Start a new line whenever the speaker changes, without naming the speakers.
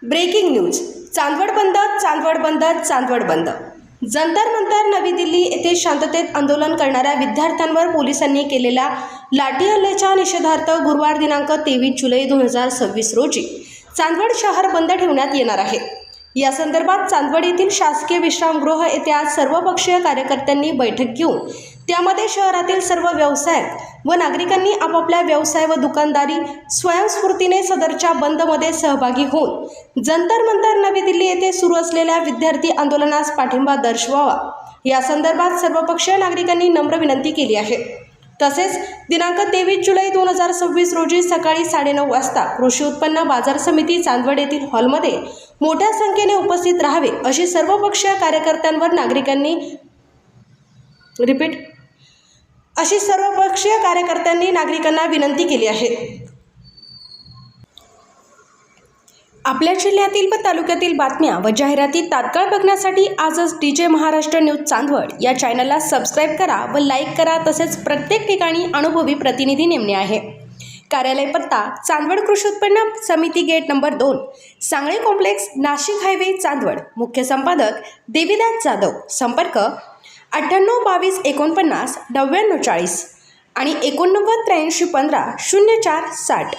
Breaking news. Chandwad बंद, चांदवड बंद, चांदवड बंद. जंतर मंतर नवी दिल्ली येथे शांततेत आंदोलन करणाऱ्या विद्यार्थ्यांवर पोलिसांनी केलेल्या लाठी हल्ल्याच्या निषेधार्थ गुरुवार दिनांक 23 जुलै 2026 रोजी चांदवड शहर बंद ठेवण्यात येणार आहे. या संदर्भात चांदवड येथील शासकीय विश्रामगृह येथे आज सर्वपक्षीय कार्यकर्त्यांनी बैठक घेऊन त्यामध्ये शहरातील सर्व व्यावसायिक व नागरिकांनी आपापल्या व्यवसाय व दुकानदारी स्वयंस्फूर्तीने सदरच्या बंदमध्ये सहभागी होऊन जंतर मंतर नवी दिल्ली येथे सुरू असलेल्या विद्यार्थी आंदोलनास पाठिंबा दर्शवावा या संदर्भात सर्वपक्षीय नागरिकांनी नम्र विनंती केली आहे. तसेच दिनांक 23 जुलै 2026 रोजी सकाळी 9:30 वाजता कृषी उत्पन्न बाजार समिती चांदवड येथील हॉलमध्ये मोठ्या संख्येने उपस्थित राहावे अशी सर्वपक्षीय कार्यकर्त्यांवर नागरिकांना विनंती केली आहे. आपल्या जिल्ह्यातील व तालुक्यातील बातम्या व जाहिराती तात्काळ बघण्यासाठी आजच DJ महाराष्ट्र न्यूज चांदवड या चॅनलला सबस्क्राईब करा व लाईक करा. तसेच प्रत्येक ठिकाणी अनुभवी प्रतिनिधी नेमणे आहे. कार्यालय पत्ता चांदवड कृषी उत्पन्न समिती gate number 2 Sangle complex Nashik highway Chandwad. मुख्य संपादक देवीदास जाधव. संपर्क 98 22 49 99 40 आणि 89 83 15 04 60.